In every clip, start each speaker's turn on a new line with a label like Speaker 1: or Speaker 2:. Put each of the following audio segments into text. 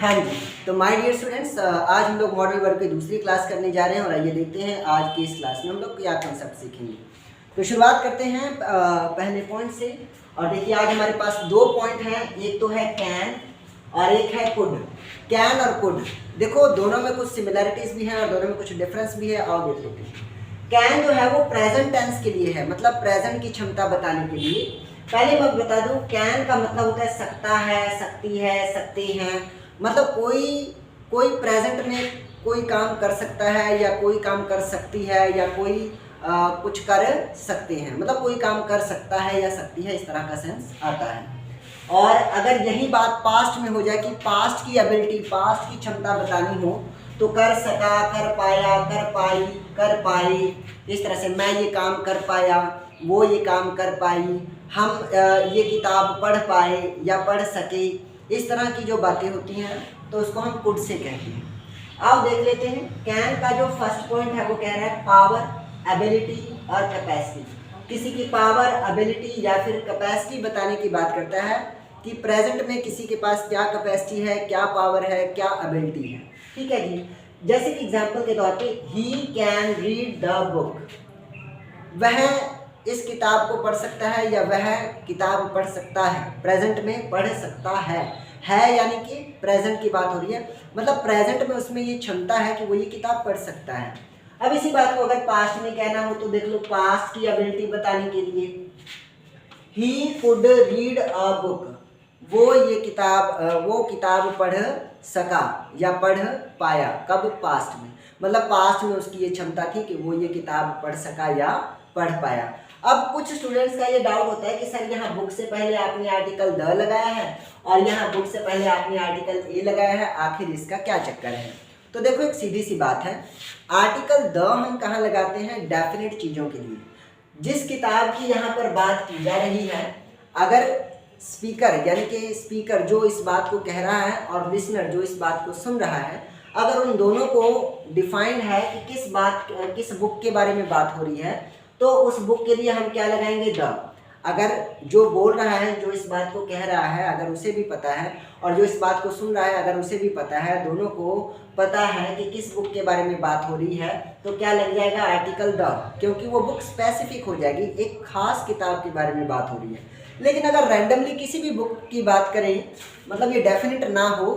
Speaker 1: हाँ जी, तो my dear students, आज हम लोग मॉडल वर्क की दूसरी क्लास करने जा रहे हैं और आइए देखते हैं आज की इस क्लास में हम लोग क्या कॉन्सेप्ट सीखेंगे। तो शुरुआत करते हैं पहले पॉइंट से। और देखिए आज हमारे पास दो पॉइंट हैं, एक तो है कैन और एक है कुड। कैन और कुड, देखो दोनों में कुछ सिमिलैरिटीज भी हैं और दोनों में कुछ डिफरेंस भी है। आओ देख लेते हैं। कैन जो है वो प्रेजेंट टेंस के लिए है, मतलब प्रेजेंट की क्षमता बताने के लिए। पहले मैं बता दूं, कैन का मतलब होता है सकता है, सकती है, सकते हैं। मतलब कोई कोई प्रेजेंट में कोई काम कर सकता है या कोई काम कर सकती है या कोई कुछ कर सकते हैं, मतलब कोई काम कर सकता है या सकती है, इस तरह का सेंस आता है। और अगर यही बात पास्ट में हो जाए कि पास्ट की एबिलिटी, पास्ट की क्षमता बतानी हो, तो कर सका, कर पाया, कर पाई, कर पाई, इस तरह से मैं ये काम कर पाया, वो ये काम कर पाई, हम ये किताब पढ़ पाए या पढ़ सके, इस तरह की जो बातें होती हैं तो उसको हम कुड से कहते हैं। अब देख लेते हैं कैन का जो फर्स्ट पॉइंट है वो कह रहा है पावर, एबिलिटी और कैपेसिटी। किसी की पावर, एबिलिटी या फिर कैपेसिटी बताने की बात करता है कि प्रेजेंट में किसी के पास क्या कैपेसिटी है, क्या पावर है, क्या एबिलिटी है। ठीक है जी। जैसे कि एग्जांपल के तौर पे he can read the book, वह इस किताब को पढ़ सकता है या वह किताब पढ़ सकता है, प्रेजेंट में पढ़ सकता है यानी कि प्रेजेंट की बात हो रही है, मतलब प्रेजेंट में उसमें ये क्षमता है कि वो ये किताब पढ़ सकता है। अब इसी बात को अगर पास्ट में कहना हो तो देख लो, पास्ट की एबिलिटी बताने के लिए he could read a book, वो किताब पढ़ सका या पढ़ पाया। कब? पास्ट में, मतलब पास्ट में उसकी ये क्षमता थी कि वो ये किताब पढ़ सका या पढ़ पाया। अब कुछ स्टूडेंट्स का ये डाउट होता है कि सर यहाँ बुक से पहले आपने आर्टिकल द लगाया है और यहाँ बुक से पहले आपने आर्टिकल ए लगाया है, आखिर इसका क्या चक्कर है? तो देखो एक सीधी सी बात है, आर्टिकल द हम कहाँ लगाते हैं? डेफिनेट चीज़ों के लिए। जिस किताब की यहाँ पर बात की जा रही है, अगर स्पीकर यानी कि स्पीकर जो इस बात को कह रहा है और लिसनर जो इस बात को सुन रहा है, अगर उन दोनों को डिफाइन है कि किस बुक के बारे में बात हो रही है, तो उस बुक के लिए हम क्या लगाएंगे? द। अगर जो बोल रहा है, जो इस बात को कह रहा है, अगर उसे भी पता है और जो इस बात को सुन रहा है अगर उसे भी पता है, दोनों को पता है कि किस बुक के बारे में बात हो रही है, तो क्या लग जाएगा? आर्टिकल द, क्योंकि वो बुक स्पेसिफिक हो जाएगी, एक खास किताब के बारे में बात हो रही है। लेकिन अगर रैंडमली किसी भी बुक की बात करें, मतलब ये डेफिनेट ना हो,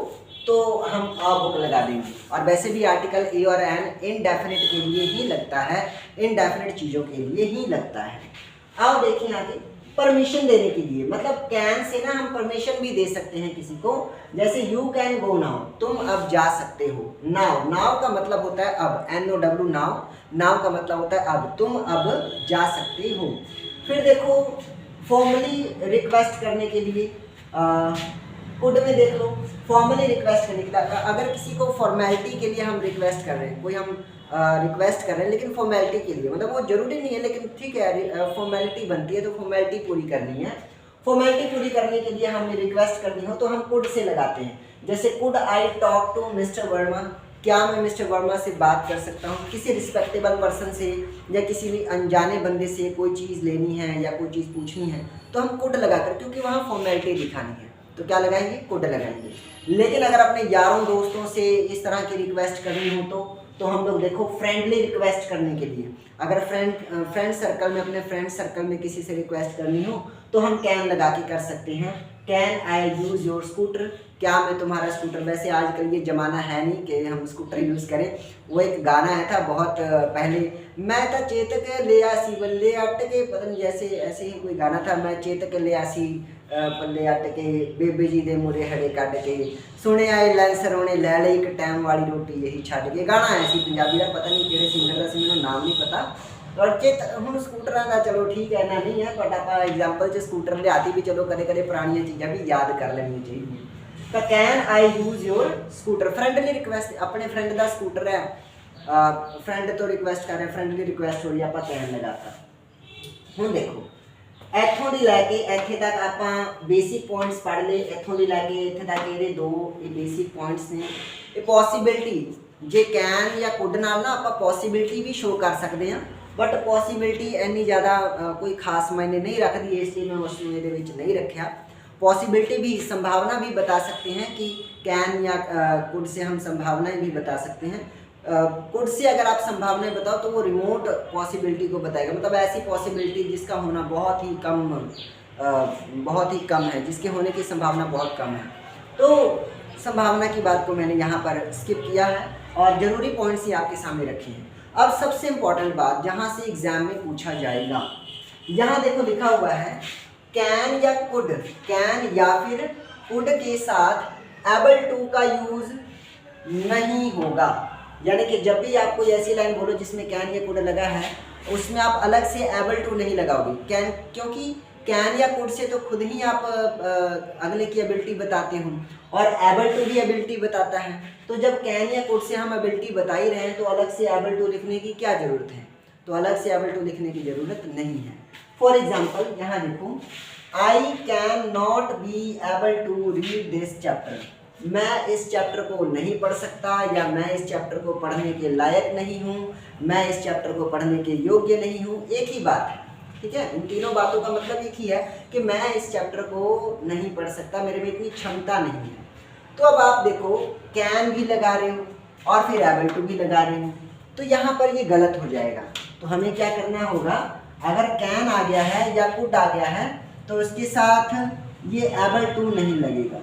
Speaker 1: तो हम अ बुक लगा देंगे। और वैसे भी आर्टिकल ए और एन इनडेफिनेट के लिए ही लगता है, इनडेफिनेट चीज़ों के लिए ही लगता है। अब देखिए आगे, परमिशन देने के लिए, मतलब कैन से ना हम परमिशन भी दे सकते हैं किसी को। जैसे यू कैन गो नाउ, तुम अब जा सकते हो। नाउ, नाउ का मतलब होता है अब, NOW नाउ, नाउ का मतलब होता है अब, तुम अब जा सकते हो। फिर देखो फॉर्मली रिक्वेस्ट करने के लिए, कुड में देख लो, फॉर्मली रिक्वेस्ट करने के लिए, अगर किसी को फॉर्मेलिटी के लिए हम रिक्वेस्ट कर रहे हैं, कोई हम रिक्वेस्ट कर रहे हैं लेकिन फॉर्मेलिटी के लिए, मतलब वो जरूरी नहीं है लेकिन ठीक है फॉर्मेलिटी बनती है तो फॉर्मेलिटी पूरी करनी है, फॉर्मेलिटी पूरी करने के लिए हमें रिक्वेस्ट करनी हो तो हम कुड से लगाते हैं। जैसे could I talk to mister Verma, क्या मैं मिस्टर वर्मा से बात कर सकता हूँ? किसी रिस्पेक्टेबल पर्सन से या किसी भी अनजाने बंदे से कोई चीज़ लेनी है या कोई चीज़ पूछनी है तो हम कुड लगाकर, क्योंकि वहाँ फॉर्मेलिटी दिखानी है तो क्या लगाएंगे? कुड लगाएंगे। लेकिन अगर अपने यारों दोस्तों से इस तरह की रिक्वेस्ट करनी हो तो हम लोग देखो फ्रेंडली रिक्वेस्ट करने के लिए, अगर फ्रेंड सर्कल में, अपने फ्रेंड सर्कल में किसी से रिक्वेस्ट करनी हो तो हम कैन लगा के कर सकते हैं। Can I use your scooter, क्या मैं तुम्हारा स्कूटर, वैसे आजकल ये ज़माना है नहीं कि हम स्कूटर यूज़ करें। वो एक गाना आया था बहुत पहले, मैं तो चेतक ले आसी बल्ले अटके, पता नहीं जैसे ऐसे ही कोई गाना था, मैं चेतक ले आसी पल्ले अटके, बेबे जी दे मुरे हड़े कट के, सुने आए लैंसर होने लै ले एक टाइम वाली रोटी यही छड़ के। गाना आया सी पंजाबी का, पता नहीं किहड़े सिंगर का सी, मैंने नाम नहीं पता। और चेत हम स्कूटर का चलो ठीक है ना, नहीं है बट आप एग्जाम्पल से स्कूटर लियाती भी, चलो कदे कदे पुरानियां चीज़ां भी याद कर लेनी चाहिए। तो can I use your scooter, friendly request, अपने फ्रेंड का स्कूटर है, फ्रेंड तो रिक्वेस्ट कर रहे, फ्रेंडली रिक्वेस्ट हो रही है, आप कैन लगाता। हुण देखो इत्थों दी लैके इत्थे तक आपां बेसिक पॉइंट्स पढ़ ले, इत्थों दी लैके इत्थे तक ये दो बेसिक पॉइंट्स ने। ये पॉसीबिलिटी जे कैन या कुड नाल ना आपां पॉसीबिलिटी भी शो कर सकते हैं, बट पॉसीबिलिटी इन्नी ज़्यादा कोई खास मायने नहीं रखती, इसलिए मैं उसमें नहीं रखा। पॉसिबिलिटी भी, संभावना भी बता सकते हैं कि कैन या कुड से हम संभावनाएं भी बता सकते हैं। कुड से अगर आप संभावनाएं बताओ तो वो रिमोट पॉसिबिलिटी को बताएगा, मतलब ऐसी पॉसिबिलिटी जिसका होना बहुत ही कम है, जिसके होने की संभावना बहुत कम है। तो संभावना की बात को मैंने यहाँ पर स्किप किया है और ज़रूरी पॉइंट्स ही आपके सामने रखे हैं। अब सबसे इम्पॉर्टेंट बात जहाँ से एग्जाम में पूछा जाएगा, यहाँ देखो लिखा हुआ है कैन या कुड, कैन या फिर कुड के साथ एबल टू का यूज नहीं होगा। यानी कि जब भी आप कोई ऐसी लाइन बोलो जिसमें कैन या कुड लगा है, उसमें आप अलग से एबल टू नहीं लगाओगे। कैन, क्योंकि कैन या कुड से तो खुद ही आप अगले की एबिलिटी बताते हो और एबल टू भी एबिलिटी बताता है। तो जब कैन या कुड से हम एबिलिटी बता ही रहे हैं तो अलग से एबल टू लिखने की क्या ज़रूरत है? तो अलग से एबल टू लिखने की ज़रूरत नहीं है। फॉर एग्जाम्पल यहाँ देखो, I can not be able to read this chapter. मैं इस चैप्टर को नहीं पढ़ सकता या मैं इस चैप्टर को पढ़ने के लायक नहीं हूँ, मैं इस चैप्टर को पढ़ने के योग्य नहीं हूँ, एक ही बात है। ठीक है, इन तीनों बातों का मतलब एक ही है कि मैं इस चैप्टर को नहीं पढ़ सकता, मेरे में इतनी क्षमता नहीं है। तो अब आप देखो कैन भी लगा रहे हो और फिर एबल टू भी लगा रहे हो, तो यहाँ पर ये गलत हो जाएगा। तो हमें क्या करना होगा, अगर कैन आ गया है या कुड आ गया है तो उसके साथ ये एबल टू नहीं लगेगा,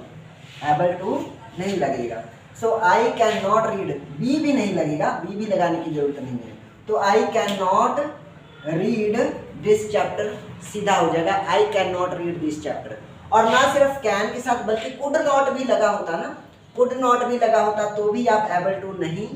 Speaker 1: एबल टू नहीं लगेगा। So I can not read, B भी नहीं लगेगा, बी भी लगाने की जरूरत नहीं है। तो आई can not read this chapter सीधा हो जाएगा आई can not read this chapter. और ना सिर्फ कैन के साथ बल्कि कुड नॉट भी लगा होता ना, कुड नॉट भी लगा होता तो भी आप एबल टू नहीं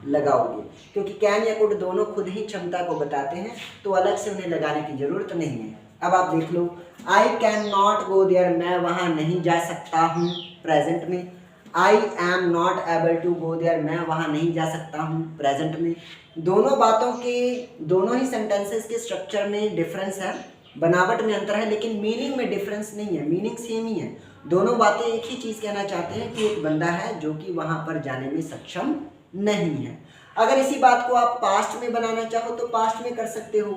Speaker 1: लगाओगे, क्योंकि कैन या कुड दोनों खुद ही क्षमता को बताते हैं, तो अलग से उन्हें लगाने की जरूरत नहीं है। अब आप देख लो, I can not go there, मैं वहाँ नहीं जा सकता हूँ प्रेजेंट में। I am not able to go there, मैं वहाँ नहीं जा सकता हूँ प्रेजेंट में। दोनों बातों के, दोनों ही सेंटेंसेस के स्ट्रक्चर में डिफरेंस है, बनावट में अंतर है, लेकिन मीनिंग में डिफरेंस नहीं है, मीनिंग सेम ही है। दोनों बातें एक ही चीज़ कहना चाहते हैं कि एक बंदा है जो कि वहाँ पर जाने में सक्षम नहीं है। अगर इसी बात को आप पास्ट में बनाना चाहो तो पास्ट में कर सकते हो।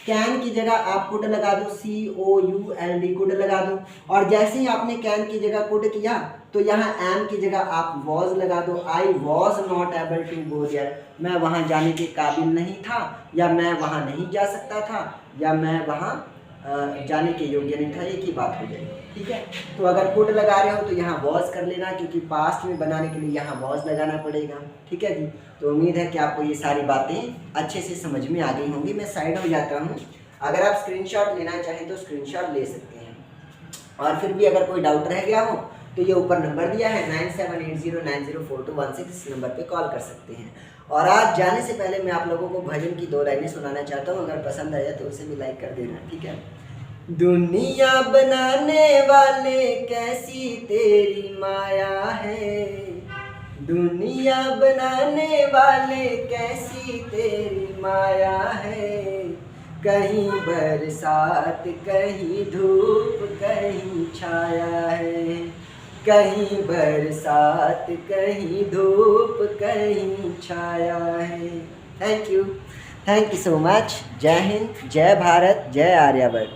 Speaker 1: कैन की जगह आप कुड लगा दो, COULD कुड लगा दो, और जैसे ही आपने कैन की जगह कुड किया तो यहाँ एम की जगह आप वॉज लगा दो। I was not able to go there, मैं वहाँ जाने के काबिल नहीं था, या मैं वहाँ नहीं जा सकता था, या मैं वहाँ जाने के योग्य नहीं था, एक ही बात हो जाएगी। ठीक है, तो अगर कुड लगा रहे हो तो यहाँ वॉज कर लेना, क्योंकि पास्ट में बनाने के लिए यहाँ वॉज लगाना पड़ेगा। ठीक है जी, तो उम्मीद है कि आपको ये सारी बातें अच्छे से समझ में आ गई होंगी। मैं साइड हो जाता हूँ, अगर आप स्क्रीनशॉट लेना चाहें तो स्क्रीनशॉट ले सकते हैं, और फिर भी अगर कोई डाउट रह गया हो तो ये ऊपर नंबर दिया है 9780904216, इस नंबर पे कॉल कर सकते हैं। और आज जाने से पहले मैं आप लोगों को भजन की 2 लाइनें सुनाना चाहता हूँ, अगर पसंद आया तो उसे भी लाइक कर देना। ठीक है। दुनिया बनाने वाले कैसी तेरी माया है, दुनिया बनाने वाले कैसी तेरी माया है, कहीं बरसात कहीं धूप कहीं छाया है, कहीं बरसात कहीं धूप कहीं छाया है। Thank you so much. जय हिंद, जय भारत, जय आर्यभट्ट।